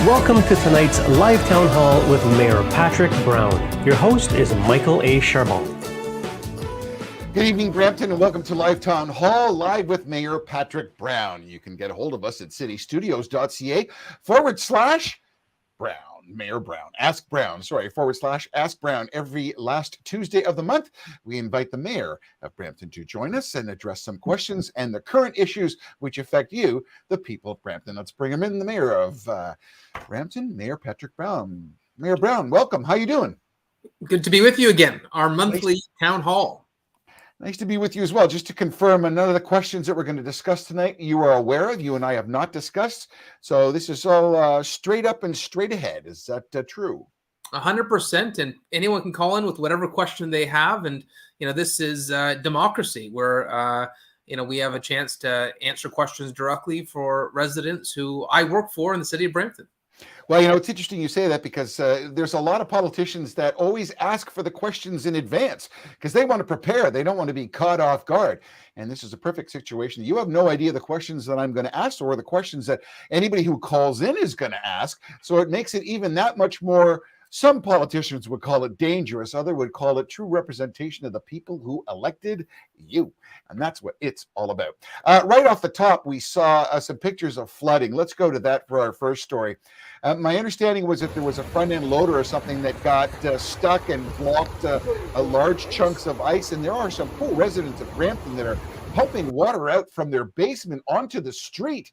Welcome to tonight's live town hall with Mayor Patrick Brown. Your host is Michael A. Charbon. Good evening, Brampton, and welcome to Live Town Hall, live with Mayor Patrick Brown. You can get a hold of us at citystudios.ca/Brown, Mayor Brown, Ask Brown, /Ask Brown. Every last Tuesday of the month, we invite the Mayor of Brampton to join us and address some questions and the current issues which affect you, the people of Brampton. Let's bring him in, the Mayor of Brampton, Mayor Patrick Brown. Mayor Brown, welcome. How you doing? Good to be with you again, our monthly town hall. Nice to be with you as well. Just to confirm, none of the questions that we're going to discuss tonight you are aware of, you and I have not discussed. So this is all straight up and straight ahead. Is that true? 100%. And anyone can call in with whatever question they have. And, this is democracy where, we have a chance to answer questions directly for residents who I work for in the city of Brampton. Well, it's interesting you say that because there's a lot of politicians that always ask for the questions in advance because they want to prepare. They don't want to be caught off guard. And this is a perfect situation. You have no idea the questions that I'm going to ask or the questions that anybody who calls in is going to ask. So it makes it even that much more. Some politicians would call it dangerous. Others would call it true representation of the people who elected you. And that's what it's all about. Right off the top, we saw some pictures of flooding. Let's go to that for our first story. My understanding was that there was a front-end loader or something that got stuck and blocked large chunks of ice. And there are some poor residents of Brampton that are pumping water out from their basement onto the street.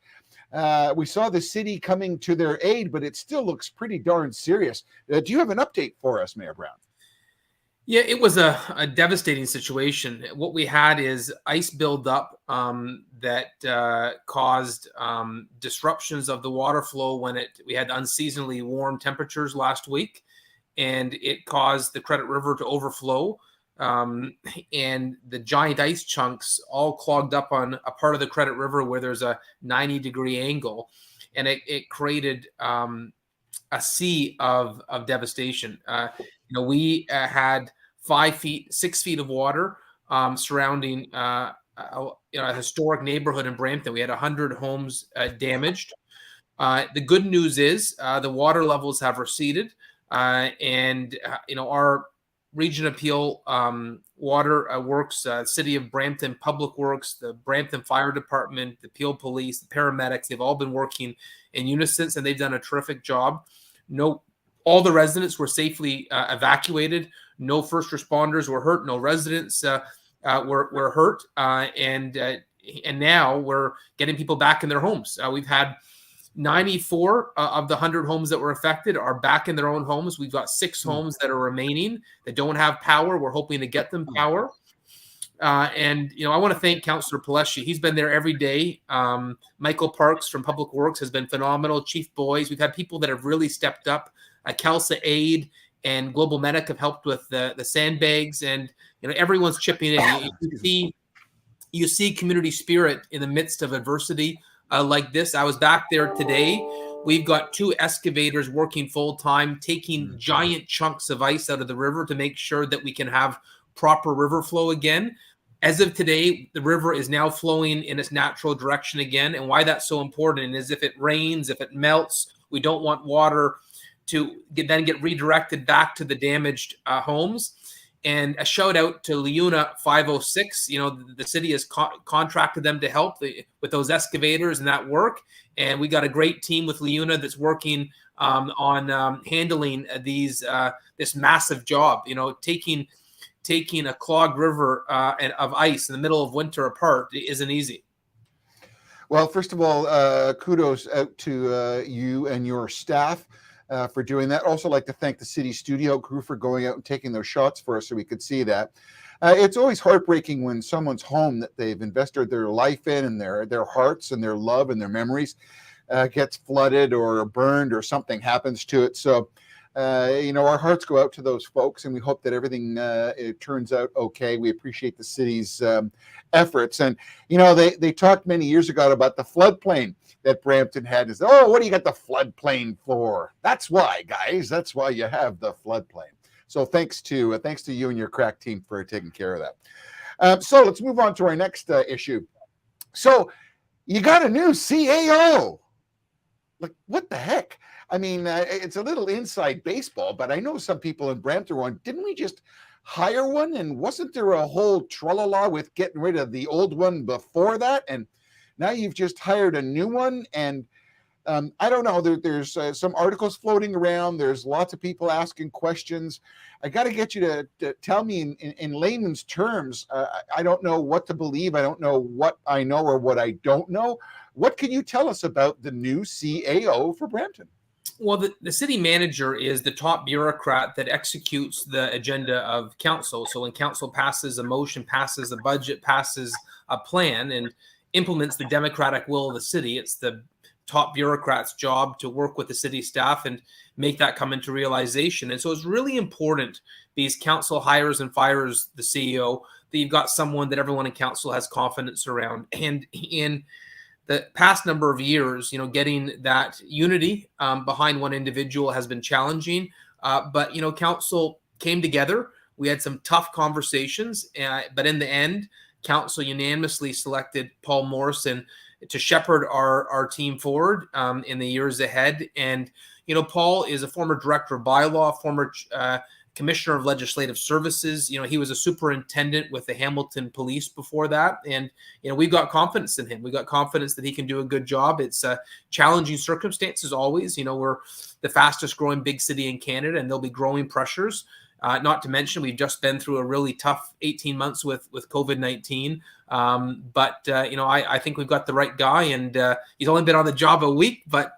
We saw the city coming to their aid, but it still looks pretty darn serious. Do you have an update for us, Mayor Brown? Yeah, it was a devastating situation. What we had is ice buildup that caused disruptions of the water flow when we had unseasonably warm temperatures last week, and it caused the Credit River to overflow. And the giant ice chunks all clogged up on a part of the Credit River where there's a 90-degree angle, and it created a sea of devastation. We had 6 feet of water surrounding a historic neighborhood in Brampton. We had 100 homes damaged. The good news is the water levels have receded, and our Region Appeal Water Works, City of Brampton Public Works, the Brampton Fire Department, the Peel Police, the paramedics, they've all been working in unison, and they've done a terrific job. All the residents were safely evacuated. No first responders were hurt. No residents were hurt. And now we're getting people back in their homes. We've had 94 of the 100 homes that were affected are back in their own homes. We've got 6 homes that are remaining that don't have power. We're hoping to get them power. And I want to thank Councillor Palesci. He's been there every day. Michael Parks from Public Works has been phenomenal. Chief Boys. We've had people that have really stepped up. Kelsa Aid and Global Medic have helped with the sandbags, and everyone's chipping in. You see community spirit in the midst of adversity. Like this. I was back there today. We've got 2 excavators working full time, taking giant chunks of ice out of the river to make sure that we can have proper river flow again. As of today, the river is now flowing in its natural direction again. And why that's so important is if it rains, if it melts, we don't want water to then get redirected back to the damaged homes. And a shout out to Leuna 506. The city has contracted them to help with those excavators and that work. And we got a great team with Leuna that's working on handling this massive job. Taking a clogged river of ice in the middle of winter apart isn't easy. Well, first of all, kudos out to you and your staff. For doing that. Also like to thank the city studio crew for going out and taking those shots for us so we could see that. It's always heartbreaking when someone's home that they've invested their life in and their hearts and their love and their memories gets flooded or burned or something happens to it. So, our hearts go out to those folks, and we hope that everything it turns out okay. We appreciate the city's efforts. And, they talked many years ago about the floodplain that Brampton had. What do you got the floodplain for? That's why, guys. That's why you have the floodplain. So thanks to you and your crack team for taking care of that. So let's move on to our next issue. So you got a new CAO. like, what the heck? I mean, it's a little inside baseball, but I know some people in Brampton are going, didn't we just hire one? And wasn't there a whole tralala with getting rid of the old one before that? And now you've just hired a new one. And I don't know. There's some articles floating around. There's lots of people asking questions. I got to get you to tell me in layman's terms. I don't know what to believe. I don't know what I know or what I don't know. What can you tell us about the new CAO for Brampton? Well, the city manager is the top bureaucrat that executes the agenda of council. So when council passes a motion, passes a budget, passes a plan, and implements the democratic will of the city, it's the top bureaucrat's job to work with the city staff and make that come into realization. And so it's really important, these council hires and fires the CEO, that you've got someone that everyone in council has confidence around. And in the past number of years, getting that unity behind one individual has been challenging. But council came together. We had some tough conversations, but in the end, council unanimously selected Paul Morrison to shepherd our team forward in the years ahead. And Paul is a former director of bylaw, former commissioner of legislative services. He was a superintendent with the Hamilton Police before that. And, we've got confidence in him. We've got confidence that he can do a good job. It's challenging circumstances always. We're the fastest growing big city in Canada, and there'll be growing pressures. Not to mention, we've just been through a really tough 18 months with COVID-19. But I think we've got the right guy, and he's only been on the job a week, but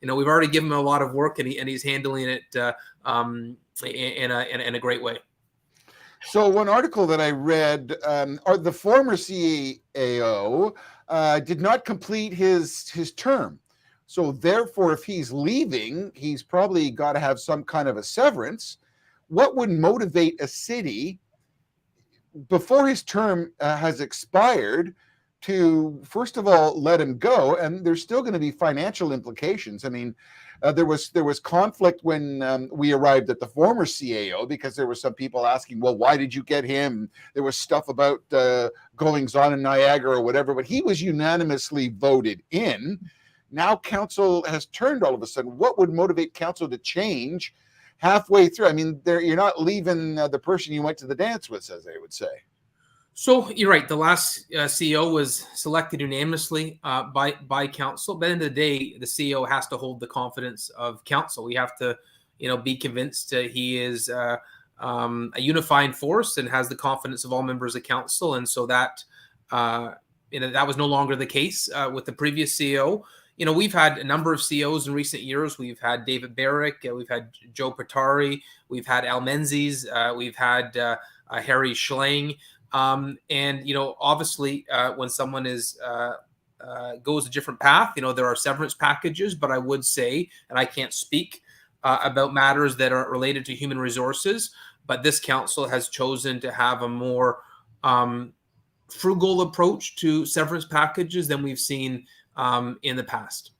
we've already given him a lot of work, and he's handling it in a great way. So one article that I read, the former CAO did not complete his term. So therefore, if he's leaving, he's probably got to have some kind of a severance. What would motivate a city before his term has expired to, first of all, let him go? And there's still going to be financial implications. I mean, there was conflict when we arrived at the former CAO, because there were some people asking, well, why did you get him? There was stuff about goings on in Niagara or whatever, but he was unanimously voted in. Now council has turned all of a sudden. What would motivate council to change halfway through? I mean, you're not leaving the person you went to the dance with, as they would say. So you're right. The last CEO was selected unanimously by council. But at the end of the day, the CEO has to hold the confidence of council. We have to, be convinced he is a unifying force and has the confidence of all members of council. And so that that was no longer the case with the previous CEO. We've had a number of CEOs in recent years. We've had David Barrick, we've had Joe Patari, we've had Al Menzies, we've had Harry Schlang. And, obviously, when someone goes a different path, there are severance packages. But I would say, and I can't speak about matters that are related to human resources, but this council has chosen to have a more frugal approach to severance packages than we've seen in the past.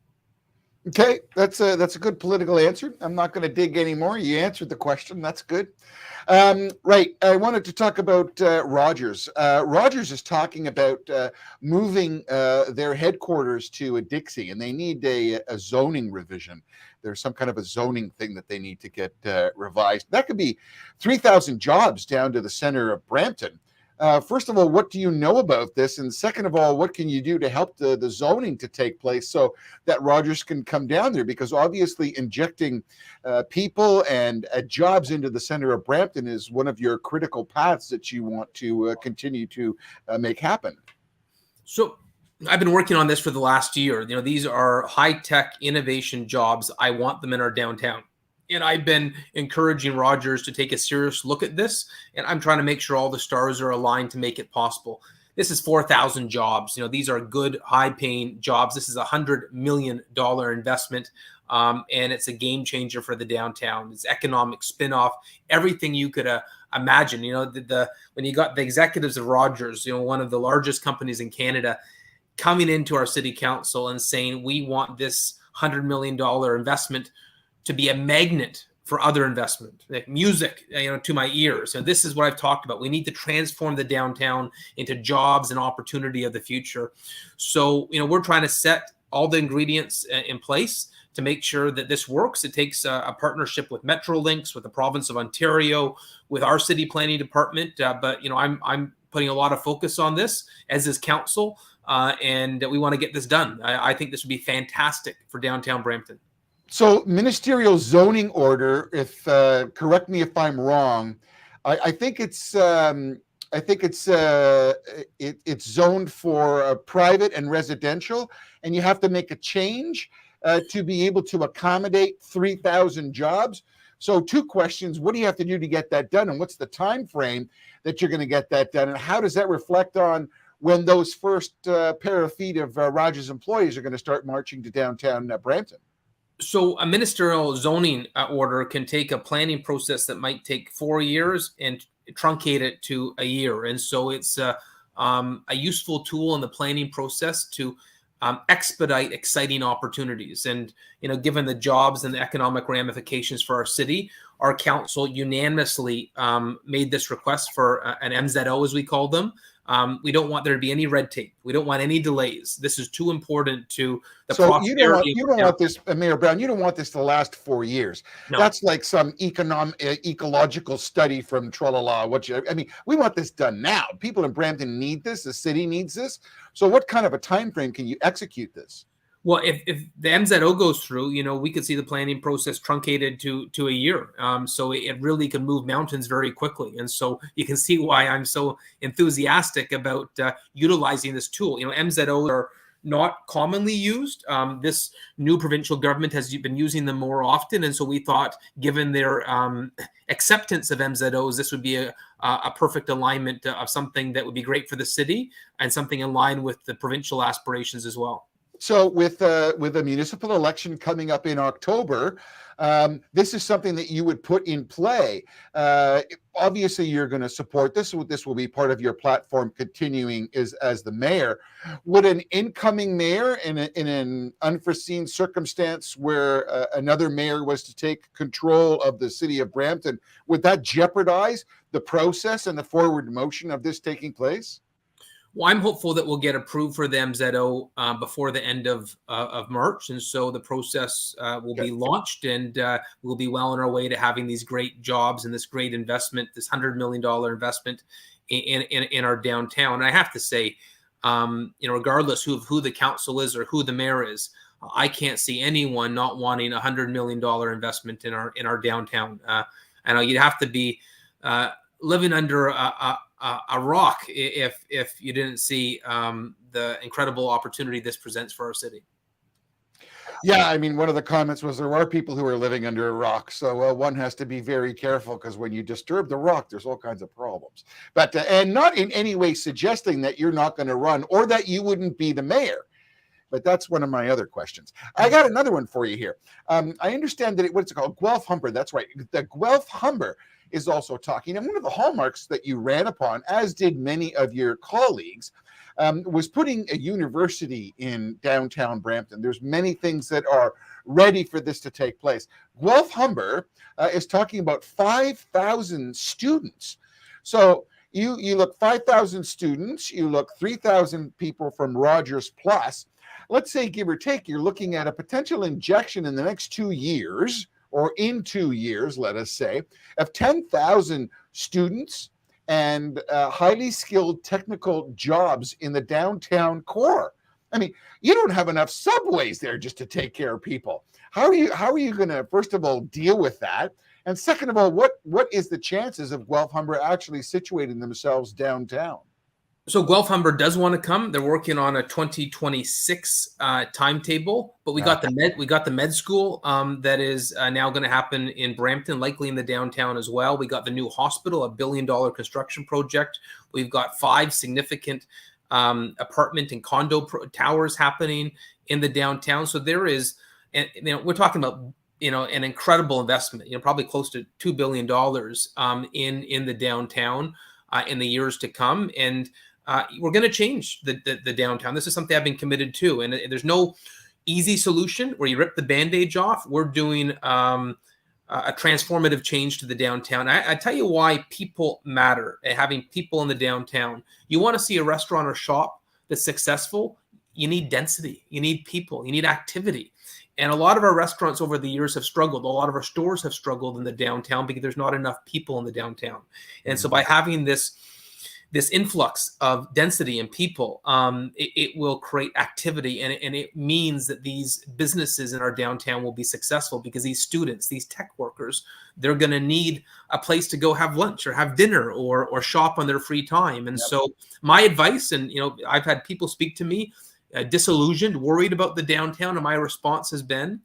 Okay, that's a good political answer. I'm not going to dig anymore. You answered the question. That's good. Right. I wanted to talk about Rogers. Rogers is talking about moving their headquarters to Dixie, and they need a zoning revision. There's some kind of a zoning thing that they need to get revised. That could be 3,000 jobs down to the center of Brampton. First of all, what do you know about this? And second of all, what can you do to help the zoning to take place so that Rogers can come down there? Because obviously injecting people and jobs into the center of Brampton is one of your critical paths that you want to continue to make happen. So I've been working on this for the last year. These are high-tech innovation jobs. I want them in our downtown. And I've been encouraging Rogers to take a serious look at this. And I'm trying to make sure all the stars are aligned to make it possible. This is 4,000 jobs. These are good, high-paying jobs. This is $100 million investment. And it's a game changer for the downtown. It's economic spinoff, everything you could imagine. When you got the executives of Rogers, one of the largest companies in Canada, coming into our city council and saying, we want this $100 million investment to be a magnet for other investment, like music, to my ears. And this is what I've talked about. We need to transform the downtown into jobs and opportunity of the future. So, we're trying to set all the ingredients in place to make sure that this works. It takes a partnership with Metrolinx, with the province of Ontario, with our city planning department. But I'm putting a lot of focus on this, as is council, and we want to get this done. I think this would be fantastic for downtown Brampton. So ministerial zoning order, if correct me if I'm wrong, I think it's it's zoned for private and residential, and you have to make a change to be able to accommodate 3,000 jobs. So 2 questions: what do you have to do to get that done, and what's the time frame that you're going to get that done, and how does that reflect on when those first pair of feet of Rogers employees are going to start marching to downtown Brampton? So a ministerial zoning order can take a planning process that might take 4 years and truncate it to a year. And so it's a useful tool in the planning process to expedite exciting opportunities. And, given the jobs and the economic ramifications for our city, our council unanimously made this request for an MZO, as we call them. We don't want there to be any red tape. We don't want any delays. This is too important to the prosperity. You don't want this, Mayor Brown, you don't want this to last 4 years. No. That's like some ecological study from Tralala. We want this done now. People in Brampton need this. The city needs this. So what kind of a time frame can you execute this? Well, if the MZO goes through, we could see the planning process truncated to a year. So it really can move mountains very quickly. And so you can see why I'm so enthusiastic about utilizing this tool. MZOs are not commonly used. This new provincial government has been using them more often. And so we thought, given their acceptance of MZOs, this would be a perfect alignment of something that would be great for the city and something in line with the provincial aspirations as well. So with a municipal election coming up in October, this is something that you would put in play. Obviously, you're going to support this. This will be part of your platform continuing as the mayor. Would an incoming mayor in an unforeseen circumstance where another mayor was to take control of the city of Brampton, would that jeopardize the process and the forward motion of this taking place? Well, I'm hopeful that we'll get approved for the MZO before the end of March. And so the process will be launched, and we'll be well on our way to having these great jobs and this great investment, this $100 million investment in our downtown. And I have to say, regardless of who the council is or who the mayor is, I can't see anyone not wanting a $100 million investment in our downtown. I know you'd have to be living under a rock if you didn't see the incredible opportunity this presents for our city. Yeah, one of the comments was there are people who are living under a rock, so one has to be very careful, because when you disturb the rock, there's all kinds of problems. But and not in any way suggesting that you're not going to run or that you wouldn't be the mayor. But that's one of my other questions. I got another one for you here. I understand that what's it called? Guelph Humber. That's right. The Guelph Humber is also talking. And one of the hallmarks that you ran upon, as did many of your colleagues, was putting a university in downtown Brampton. There's many things that are ready for this to take place. Guelph Humber is talking about 5,000 students. So you look 5,000 students, you look 3,000 people from Rogers Plus. Let's say, give or take, you're looking at a potential injection in the next 2 years, or in 2 years, let us say, of 10,000 students and highly skilled technical jobs in the downtown core. You don't have enough subways there just to take care of people. How are you going to, first of all, deal with that? And second of all, what is the chances of Guelph Humber actually situating themselves downtown? So Guelph Humber does want to come. They're working on a 2026 timetable, but we got the med school that is now going to happen in Brampton, likely in the downtown as well. We got the new hospital, a $1 billion construction project. We've got 5 significant apartment and condo towers happening in the downtown. So there is, and we're talking about an incredible investment. Probably close to $2 billion in the downtown in the years to come, and we're going to change the downtown. This is something I've been committed to, and there's no easy solution where you rip the Band-Aid off. We're doing a transformative change to the downtown. I tell you why people matter, having people in the downtown. You want to see a restaurant or shop that's successful, you need density, you need people, you need activity. And a lot of our restaurants over the years have struggled. A lot of our stores have struggled in the downtown because there's not enough people in the downtown. And so by having this influx of density and people, it will create activity, and it means that these businesses in our downtown will be successful because these students, these tech workers, they're going to need a place to go have lunch or have dinner or shop on their free time. And so my advice, and I've had people speak to me disillusioned, worried about the downtown, and my response has been,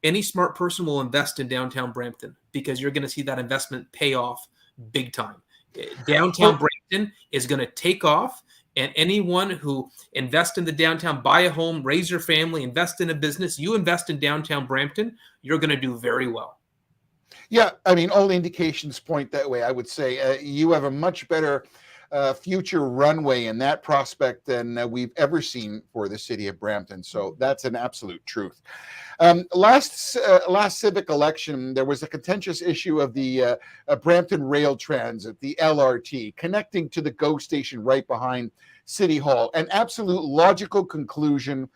any smart person will invest in downtown Brampton because you're going to see that investment pay off big time. Downtown Brampton is going to take off, and anyone who invests in the downtown, buy a home, raise your family, invest in a business, you invest in downtown Brampton, you're going to do very well. Yeah, I mean, all indications point that way. I would say you have a much better future runway in that prospect than we've ever seen for the city of Brampton. So that's an absolute truth. Last civic election, there was a contentious issue of the Brampton Rail Transit, the LRT, connecting to the GO station right behind City Hall. An absolute logical conclusion.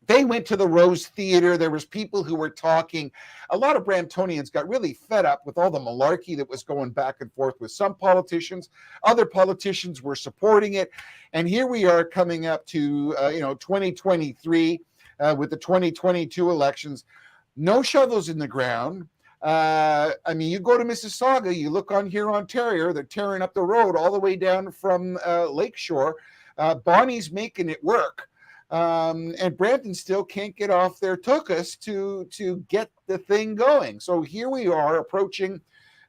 They went to the Rose Theater. There was people who were talking. A lot of Bramptonians got really fed up with all the malarkey that was going back and forth with some politicians. Other politicians were supporting it. And here we are coming up to 2023 with the 2022 elections. No shovels in the ground. I mean, you go to Mississauga, you look on here, Ontario, they're tearing up the road all the way down from Lakeshore. Bonnie's making it work. And Brampton still can't get off their tuchus to get the thing going. So here we are approaching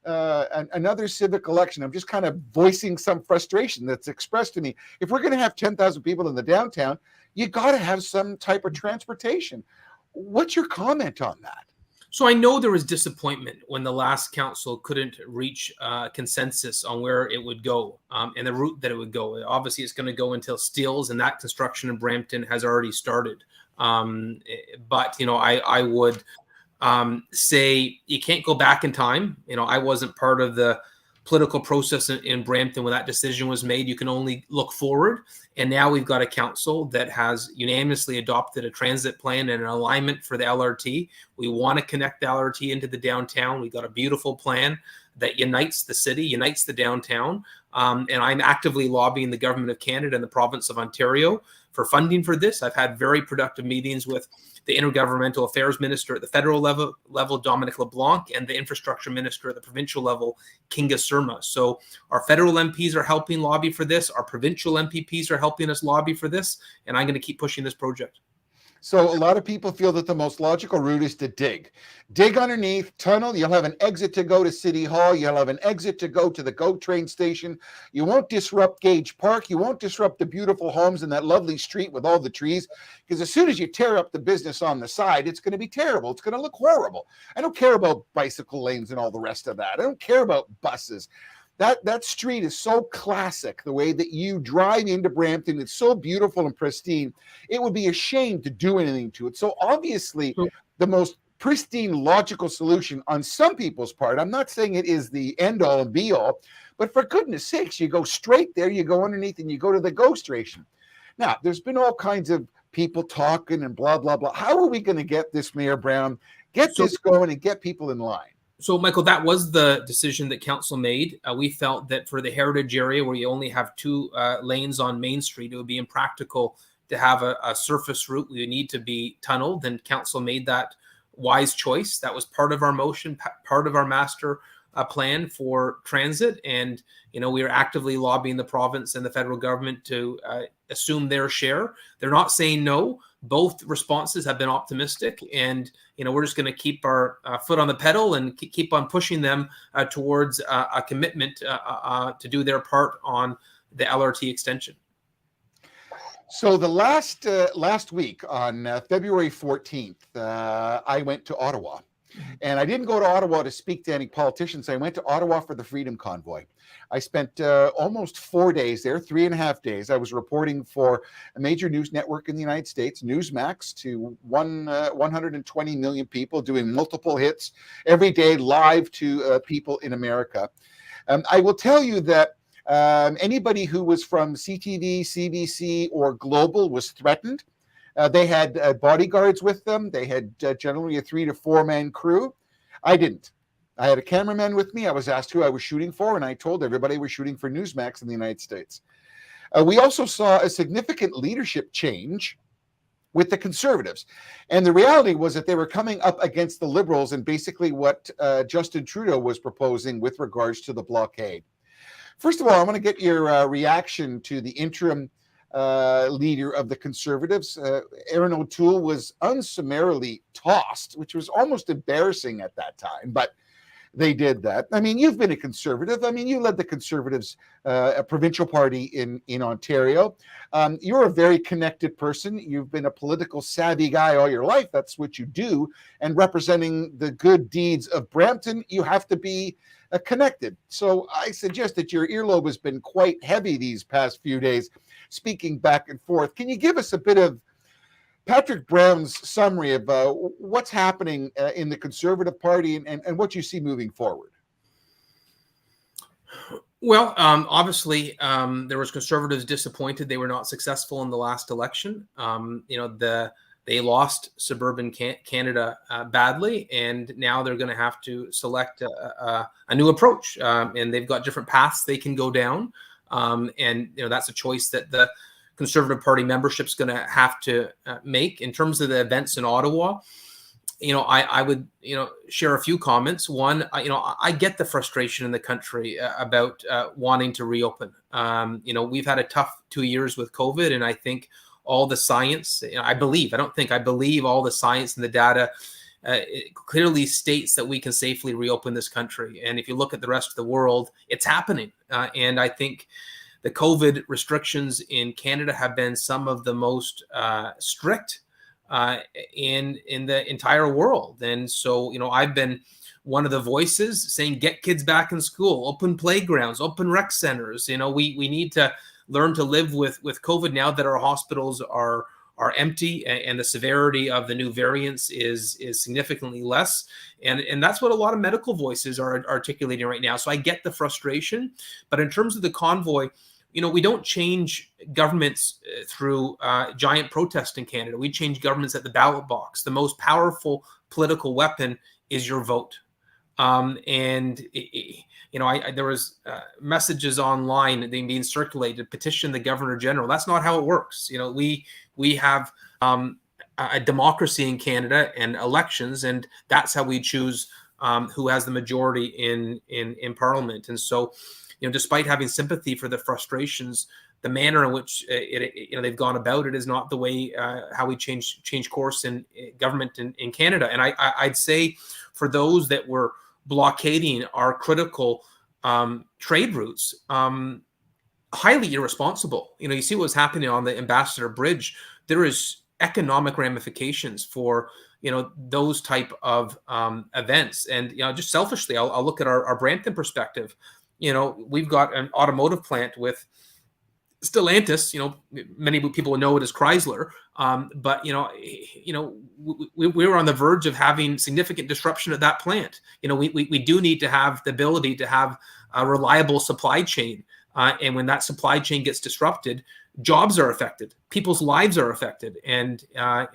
another civic election. I'm just kind of voicing some frustration that's expressed to me. If we're going to have 10,000 people in the downtown, you got to have some type of transportation. What's your comment on that? So I know there was disappointment when the last council couldn't reach consensus on where it would go and the route that it would go. Obviously, it's going to go until Steeles, and that construction in Brampton has already started. But I would say you can't go back in time. I wasn't part of the political process in Brampton when that decision was made. You can only look forward. And now we've got a council that has unanimously adopted a transit plan and an alignment for the LRT. We want to connect the LRT into the downtown. We've got a beautiful plan that unites the city, unites the downtown. And I'm actively lobbying the government of Canada and the province of Ontario for funding for this. I've had very productive meetings with the Intergovernmental Affairs Minister at the federal level, Dominic LeBlanc, and the Infrastructure Minister at the provincial level, Kinga Surma. So our federal MPs are helping lobby for this. Our provincial MPPs are helping us lobby for this. And I'm going to keep pushing this project. So a lot of people feel that the most logical route is to dig underneath, tunnel. You'll have an exit to go to City Hall. You'll have an exit to go to the GO train station. You won't disrupt Gage Park. You won't disrupt the beautiful homes in that lovely street with all the trees, because as soon as you tear up the business on the side, it's going to be terrible. It's going to look horrible. I don't care about bicycle lanes and all the rest of that. I don't care about buses. That street is so classic, the way that you drive into Brampton. It's so beautiful and pristine. It would be a shame to do anything to it. So obviously, the most pristine, logical solution on some people's part, I'm not saying it is the end all and be all, but for goodness sakes, you go straight there, you go underneath, and you go to the GO station. Now, there's been all kinds of people talking and blah, blah, blah. How are we going to get this, Mayor Brown, get this going and get people in line? So, Michael, that was the decision that council made. We felt that for the heritage area where you only have two lanes on Main Street, it would be impractical to have a surface route. We would need to be tunneled, and council made that wise choice. That was part of our motion, part of our master plan for transit. And, we are actively lobbying the province and the federal government to assume their share. They're not saying no. Both responses have been optimistic, and we're just going to keep our foot on the pedal and keep on pushing them towards a commitment to do their part on the LRT extension. So the last week on February 14th, I went to Ottawa. And I didn't go to Ottawa to speak to any politicians. I went to Ottawa for the Freedom Convoy. I spent almost 4 days there, 3.5 days. I was reporting for a major news network in the United States, Newsmax, to 120 million people, doing multiple hits every day live to people in America. I will tell you that Anybody who was from CTV, CBC, or Global was threatened. They had bodyguards with them. They had generally a 3 to 4 man crew. I didn't. I had a cameraman with me. I was asked who I was shooting for, and I told everybody we're shooting for Newsmax in the United States. We also saw a significant leadership change with the Conservatives. And the reality was that they were coming up against the Liberals and basically what Justin Trudeau was proposing with regards to the blockade. First of all, I want to get your reaction to the interim leader of the Conservatives. Aaron O'Toole was unsummarily tossed, which was almost embarrassing at that time, but they did that. I mean, you've been a Conservative. I mean, you led the Conservatives, a provincial party in Ontario. You're a very connected person. You've been a political savvy guy all your life. That's what you do. And representing the good deeds of Brampton, you have to be connected. So I suggest that your earlobe has been quite heavy these past few days, speaking back and forth. Can you give us a bit of Patrick Brown's summary of what's happening in the Conservative Party and what you see moving forward? Well, obviously, there was Conservatives disappointed they were not successful in the last election. They lost suburban Canada badly, and now they're going to have to select a new approach. And they've got different paths they can go down, and that's a choice that the Conservative Party membership's going to have to make. In terms of the events in Ottawa, I would share a few comments. One, I get the frustration in the country about wanting to reopen. We've had a tough 2 years with COVID, and I think all the science, I believe all the science and the data it clearly states that we can safely reopen this country. And if you look at the rest of the world, it's happening. And I think the COVID restrictions in Canada have been some of the most strict in the entire world. And so, I've been one of the voices saying, get kids back in school, open playgrounds, open rec centers. We need to learn to live with COVID now that our hospitals are empty and the severity of the new variants is significantly less. And that's what a lot of medical voices are articulating right now. So I get the frustration. But in terms of the convoy, we don't change governments through giant protest in Canada. We change governments at the ballot box. The most powerful political weapon is your vote. There was messages online being circulated, petition the Governor General. That's not how it works. We have a democracy in Canada and elections, and that's how we choose who has the majority in Parliament. And so, despite having sympathy for the frustrations, the manner in which they've gone about it is not the way how we change course in government in Canada. And I'd say for those that were blockading our critical trade routes, highly irresponsible. You see what's happening on the Ambassador Bridge. There is economic ramifications for those type of events. And just selfishly, I'll look at our Brampton perspective. We've got an automotive plant with Stellantis. Many people know it as Chrysler, but we were on the verge of having significant disruption at that plant. We do need to have the ability to have a reliable supply chain, and when that supply chain gets disrupted, jobs are affected, people's lives are affected, and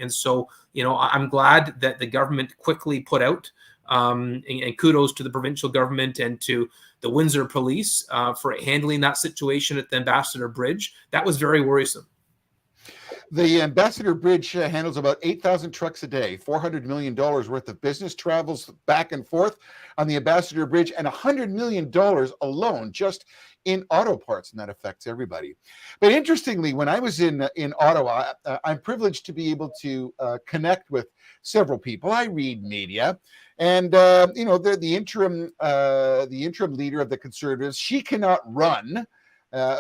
so I'm glad that the government quickly put out, and kudos to the provincial government and to the Windsor Police for handling that situation at the Ambassador Bridge. That was very worrisome. The Ambassador Bridge handles about 8,000 trucks a day, $400 million worth of business travels back and forth on the Ambassador Bridge, and $100 million alone just in auto parts, and that affects everybody. But interestingly, when I was in Ottawa, I'm privileged to be able to connect with several people. I read media, and they're the interim leader of the Conservatives. She cannot run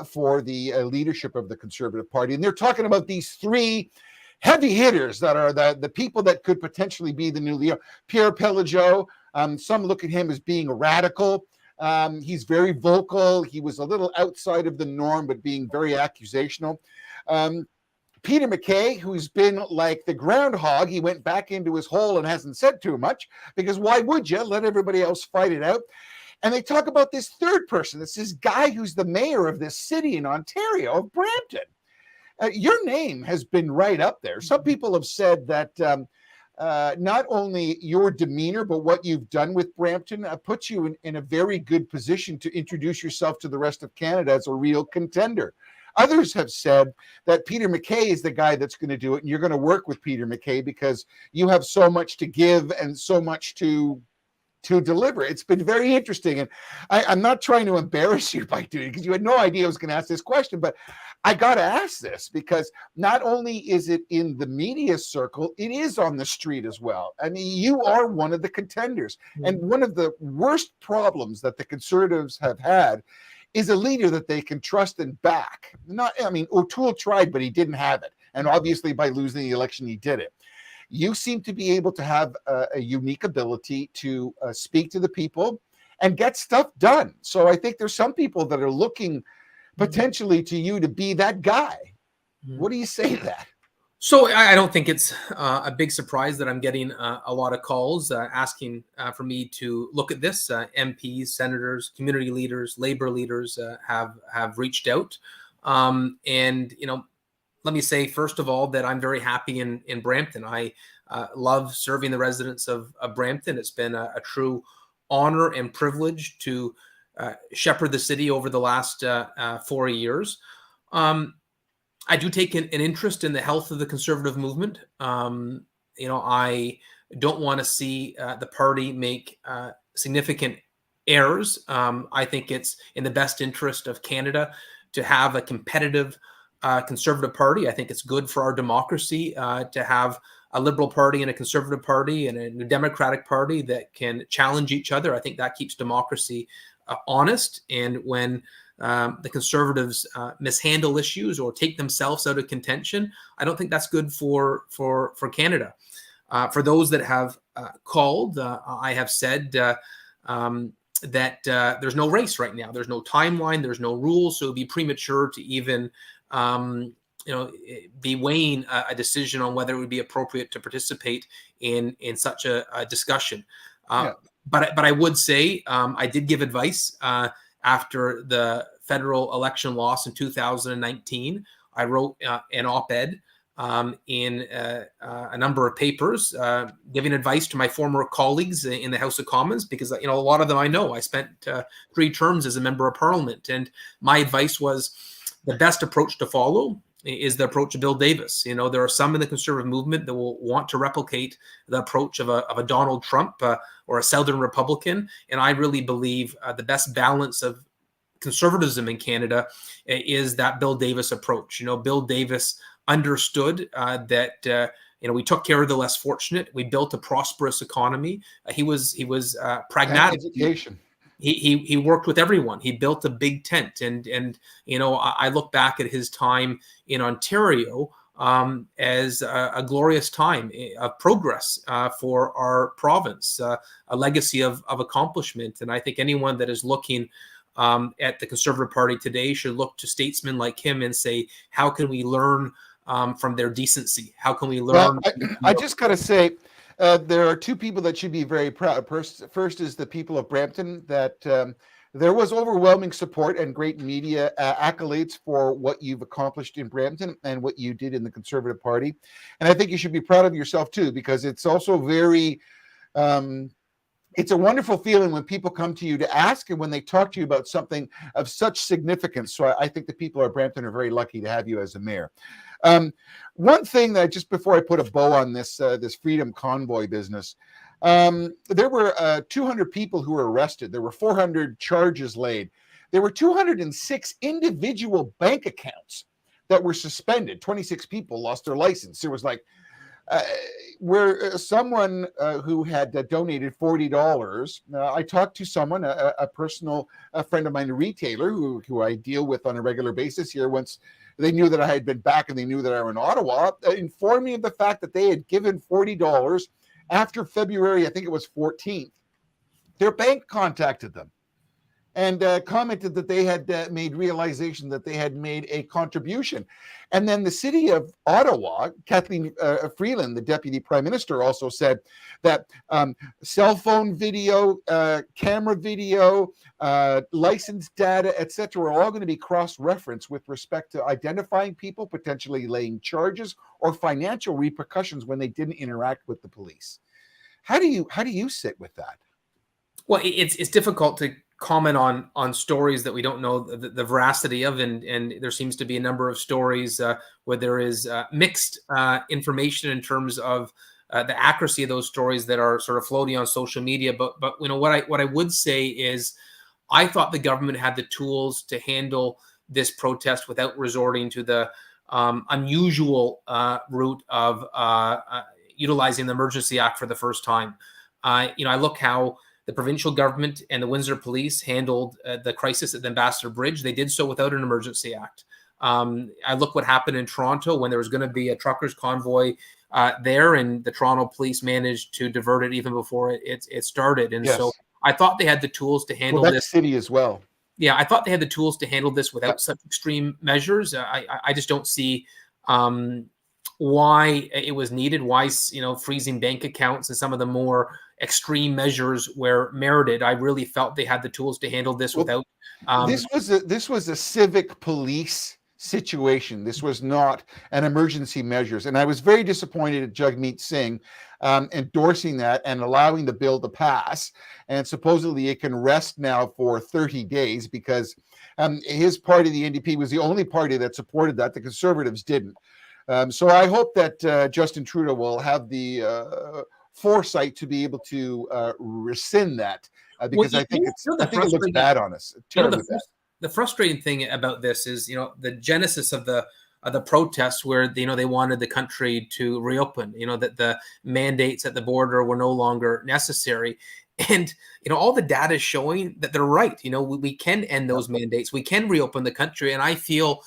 for the leadership of the Conservative Party, and they're talking about these three heavy hitters that are the people that could potentially be the new leader. Pierre Pelageau, some look at him as being a radical. He's very vocal. He was a little outside of the norm, but being very accusational. Peter MacKay, who's been like the groundhog, he went back into his hole and hasn't said too much, because why would you let everybody else fight it out? And they talk about this third person. It's this guy who's the mayor of this city in Ontario, of Brampton. Your name has been right up there. Some people have said that not only your demeanor, but what you've done with Brampton puts you in a very good position to introduce yourself to the rest of Canada as a real contender. Others have said that Peter MacKay is the guy that's going to do it, and you're going to work with Peter MacKay because you have so much to give and so much to deliver. It's been very interesting. And I'm not trying to embarrass you by doing it because you had no idea I was going to ask this question, but I got to ask this because not only is it in the media circle, it is on the street as well. I mean, you are one of the contenders. Mm-hmm. And one of the worst problems that the Conservatives have had is a leader that they can trust and back. O'Toole tried, but he didn't have it. And obviously by losing the election, he did it. You seem to be able to have a unique ability to speak to the people and get stuff done. So I think there's some people that are looking potentially to you to be that guy. What do you say to that? So I don't think it's a big surprise that I'm getting a lot of calls asking for me to look at this. MPs, senators, community leaders, labor leaders have reached out. And, let me say, first of all, that I'm very happy in Brampton. I love serving the residents of Brampton. It's been a true honor and privilege to shepherd the city over the last 4 years. I do take an interest in the health of the Conservative movement. I don't want to see the party make significant errors. I think it's in the best interest of Canada to have a competitive Conservative party. I think it's good for our democracy to have a Liberal Party and a Conservative Party and a Democratic Party that can challenge each other. I think that keeps democracy honest. And when the Conservatives mishandle issues or take themselves out of contention, I don't think that's good for Canada. For those that have called, I have said that there's no race right now. There's no timeline. There's no rules. So it'd be premature to even be weighing a decision on whether it would be appropriate to participate in such a discussion. But I would say I did give advice after the federal election loss in 2019. I wrote an op-ed in a number of papers giving advice to my former colleagues in the House of Commons because a lot of them I know. I spent 3 terms as a member of Parliament, and my advice was the best approach to follow is the approach of Bill Davis. There are some in the Conservative movement that will want to replicate the approach of a Donald Trump or a Southern Republican. And I really believe the best balance of conservatism in Canada is that Bill Davis approach. Bill Davis understood that we took care of the less fortunate. We built a prosperous economy. He was pragmatic. Education. He worked with everyone. He built a big tent, and I look back at his time in Ontario as a glorious time of progress for our province, a legacy of accomplishment. And I think anyone that is looking at the Conservative Party today should look to statesmen like him and say, how can we learn from their decency? How can we learn? Well, I just got to say, there are 2 people that should be very proud. First is the people of Brampton, that there was overwhelming support and great media accolades for what you've accomplished in Brampton and what you did in the Conservative Party. And I think you should be proud of yourself too, because it's also very, it's a wonderful feeling when people come to you to ask and when they talk to you about something of such significance. So I think the people of Brampton are very lucky to have you as a mayor. One thing that just before I put a bow on this Freedom Convoy business, there were 200 people who were arrested. There were 400 charges laid. There were 206 individual bank accounts that were suspended. 26 people lost their license. There was where someone who had donated $40. I talked to someone, a personal friend of mine, a retailer who I deal with on a regular basis here. Once they knew that I had been back and they knew that I were in Ottawa, informed me of the fact that they had given $40 after February, I think it was 14th. Their bank contacted them and commented that they had made realization that they had made a contribution. And then the city of Ottawa, Kathleen Freeland, the deputy prime minister, also said that cell phone video, camera video, license data, etc., are all going to be cross-referenced with respect to identifying people, potentially laying charges or financial repercussions when they didn't interact with the police. How do you sit with that? Well, it's difficult to comment on stories that we don't know the veracity of, and there seems to be a number of stories where there is mixed information in terms of the accuracy of those stories that are sort of floating on social media. But what I would say is, I thought the government had the tools to handle this protest without resorting to the unusual route of utilizing the Emergency Act for the first time. I look how the provincial government and the Windsor Police handled the crisis at the Ambassador Bridge. They did so without an Emergency Act. I look what happened in Toronto when there was going to be a truckers' convoy there, and the Toronto Police managed to divert it even before it started. And so I thought they had the tools to handle Quebec this. City as well. Yeah, I thought they had the tools to handle this without such extreme measures. I just don't see why it was needed, why freezing bank accounts and some of the more extreme measures were merited. I really felt they had the tools to handle this without. This was a civic police situation. This was not an emergency measures, and I was very disappointed at Jagmeet Singh endorsing that and allowing the bill to pass. And supposedly it can rest now for 30 days because his party, the NDP, was the only party that supported that. The Conservatives didn't. So I hope that Justin Trudeau will have the foresight to be able to rescind that because I think it looks bad on us. The frustrating thing about this is, the genesis of the protests where they wanted the country to reopen, that the mandates at the border were no longer necessary. And all the data is showing that they're right. We can end those mandates, we can reopen the country. And I feel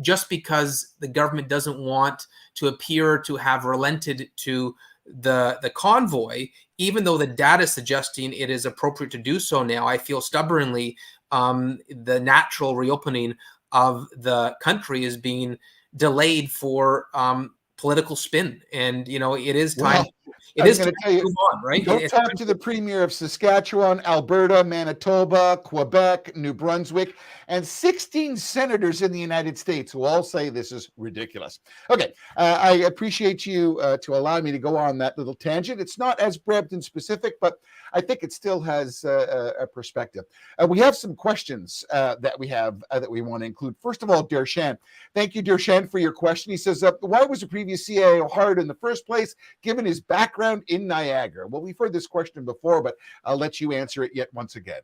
just because the government doesn't want to appear to have relented to the convoy, even though the data is suggesting it is appropriate to do so now, I feel stubbornly the natural reopening of the country is being delayed for political spin. And it is time. It is time to move on, right? Don't talk to the Premier of Saskatchewan, Alberta, Manitoba, Quebec, New Brunswick, and 16 senators in the United States who all say this is ridiculous. Okay, I appreciate you to allow me to go on that little tangent. It's not as Brampton specific, but I think it still has a perspective. We have some questions that we want to include. First of all, Dershan. Thank you, Dershan, for your question. He says, why was the previous CIO hired in the first place, given his background in Niagara? Well, we've heard this question before, but I'll let you answer it yet once again.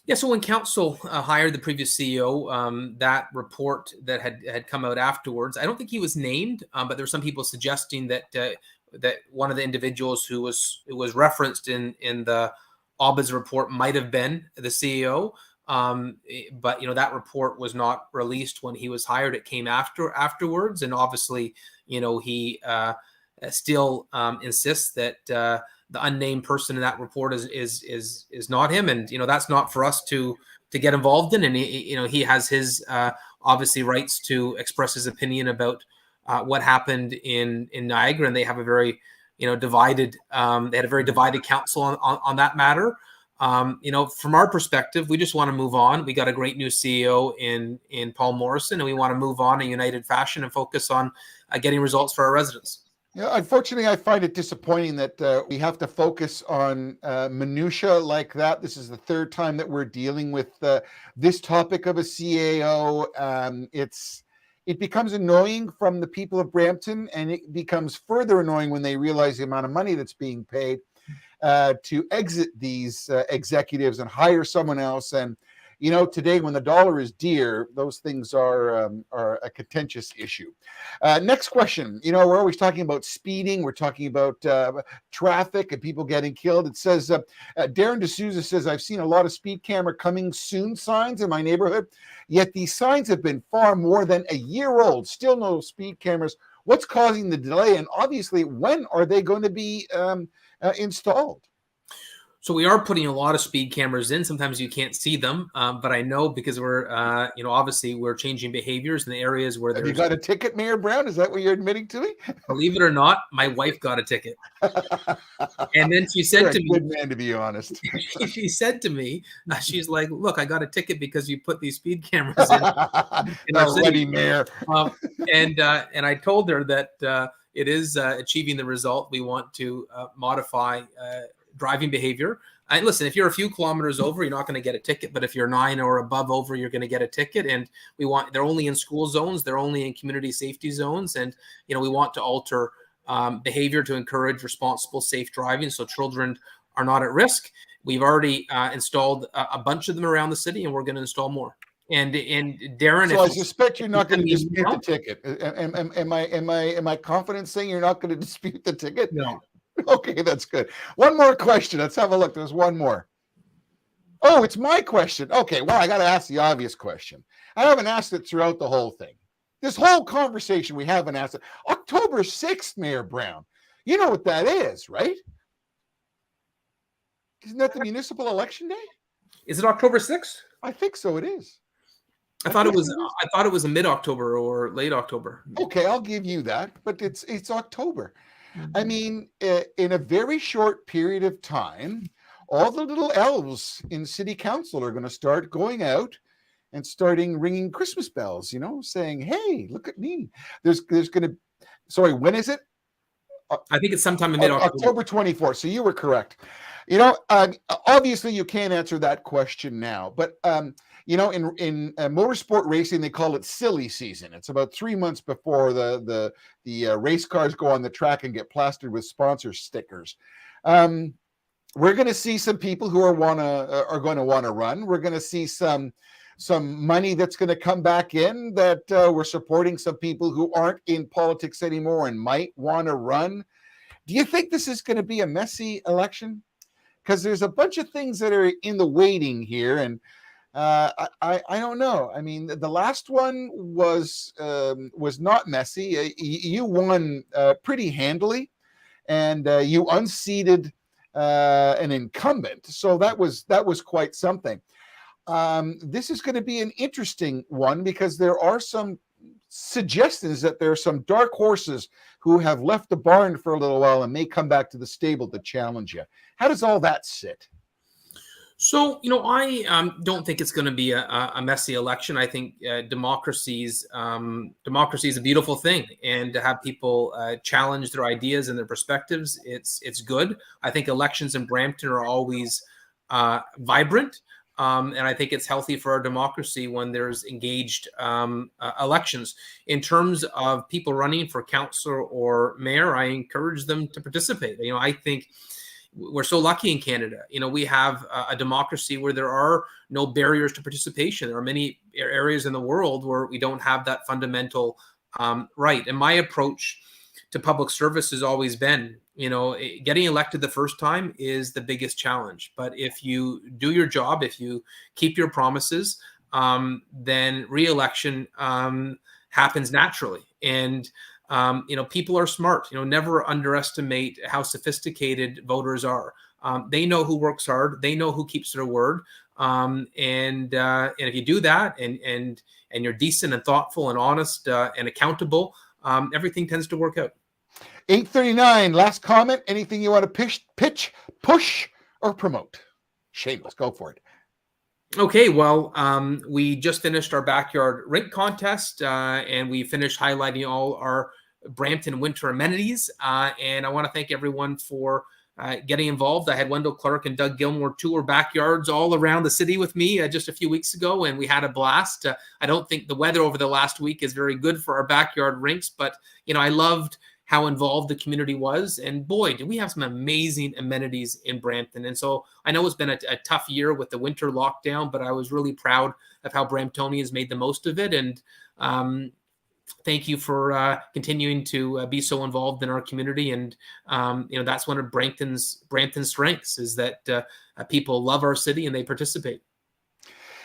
Yeah, so when council hired the previous CEO, that report that had come out afterwards, I don't think he was named, but there were some people suggesting that that one of the individuals who was referenced in the Ombuds report might have been the CEO. But that report was not released when he was hired. It came afterwards, and obviously, he still insists that the unnamed person in that report is not him, and that's not for us to get involved in. And he has his obviously rights to express his opinion about what happened in Niagara, and they have a very divided. They had a very divided council on that matter. From our perspective, we just want to move on. We got a great new CEO in Paul Morrison, and we want to move on in a united fashion and focus on getting results for our residents. Yeah, unfortunately, I find it disappointing that we have to focus on minutia like that. This is the third time that we're dealing with this topic of a CAO. It becomes annoying from the people of Brampton, and it becomes further annoying when they realize the amount of money that's being paid to exit these executives and hire someone else. And today when the dollar is dear, those things are a contentious issue. Next question. We're always talking about speeding. We're talking about traffic and people getting killed. It says, Darren D'Souza says, I've seen a lot of speed camera coming soon signs in my neighborhood, yet these signs have been far more than a year old. Still no speed cameras. What's causing the delay? And obviously, when are they going to be installed? So we are putting a lot of speed cameras in. Sometimes you can't see them, but I know because we're, obviously we're changing behaviors in the areas where Have you there's. got a ticket, Mayor Brown? Is that what you're admitting to me? Believe it or not, my wife got a ticket, and then she You're said a to me, good man, to be honest. she said to me, she's like, "Look, I got a ticket because you put these speed cameras in our Already, city." Mayor. And I told her that it is achieving the result. We want to modify driving behavior. And listen, if you're a few kilometers over, you're not going to get a ticket. But if you're 9 or above over, you're going to get a ticket. And they're only in school zones. They're only in community safety zones. And, we want to alter behavior to encourage responsible, safe driving so children are not at risk. We've already installed a bunch of them around the city, and we're going to install more. And Darren, so I suspect you're not going to dispute the ticket. Am I confident saying you're not going to dispute the ticket? No. Okay, that's good. One more question. Let's have a look. There's one more. Oh, it's my question. Okay, well, I got to ask the obvious question. I haven't asked it throughout the whole thing. This whole conversation, we haven't asked it. October 6th, Mayor Brown. You know what that is, right? Isn't that the municipal election day? Is it October 6th? I think so. It is. I thought it was a mid-October or late October. Okay, I'll give you that, but it's October. I mean, in a very short period of time, all the little elves in city council are going to start going out and starting ringing Christmas bells, saying, "Hey, look at me." There's going to, sorry, when is it? I think it's sometime in mid-October. October 24th. So you were correct. Obviously you can't answer that question now, but in motorsport racing, they call it silly season. It's about 3 months before the race cars go on the track and get plastered with sponsor stickers. We're going to see some people who are going to want to run. We're going to see some money that's going to come back in that we're supporting some people who aren't in politics anymore and might want to run. Do you think this is going to be a messy election? Because there's a bunch of things that are in the waiting here, and I don't know. I mean, the last one was not messy. You won pretty handily, and you unseated an incumbent, so that was quite something. This is going to be an interesting one because there are some suggestions that there are some dark horses who have left the barn for a little while and may come back to the stable to challenge you. How does all that sit? So, I don't think it's going to be a messy election. I think democracy is a beautiful thing, and to have people challenge their ideas and their perspectives, it's good. I think elections in Brampton are always vibrant. And I think it's healthy for our democracy when there's engaged elections. In terms of people running for councillor or mayor, I encourage them to participate. I think we're so lucky in Canada. We have a democracy where there are no barriers to participation. There are many areas in the world where we don't have that fundamental right. And my approach to public service has always been, getting elected the first time is the biggest challenge. But if you do your job, if you keep your promises, then re-election happens naturally. And, people are smart. Never underestimate how sophisticated voters are. They know who works hard. They know who keeps their word. And if you do that and you're decent and thoughtful and honest and accountable, everything tends to work out. 8:39. Last comment. Anything you want to pitch, push, or promote? Shameless. Go for it. Okay, well, we just finished our backyard rink contest, and we finished highlighting all our Brampton winter amenities. And I want to thank everyone for getting involved. I had Wendell Clark and Doug Gilmore tour backyards all around the city with me just a few weeks ago, and we had a blast. I don't think the weather over the last week is very good for our backyard rinks, but I loved how involved the community was. And boy, did we have some amazing amenities in Brampton. And so I know it's been a tough year with the winter lockdown, but I was really proud of how Bramptonians made the most of it. And thank you for continuing to be so involved in our community. And, that's one of Brampton's strengths is that people love our city and they participate.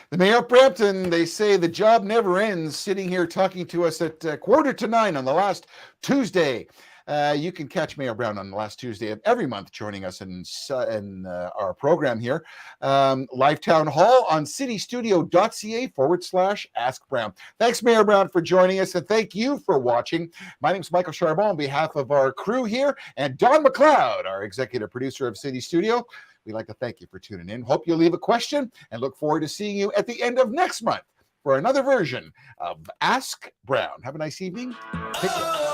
The Mayor of Brampton, they say the job never ends, sitting here talking to us at 8:45 on the last Tuesday. You can catch Mayor Brown on the last Tuesday of every month, joining us in our program here. Live Town Hall on citystudio.ca/Ask Brown. Thanks, Mayor Brown, for joining us, and thank you for watching. My name is Michael Charbon on behalf of our crew here, and Don McLeod, our executive producer of City Studio. We'd like to thank you for tuning in. Hope you'll leave a question, and look forward to seeing you at the end of next month for another version of Ask Brown. Have a nice evening. Take care.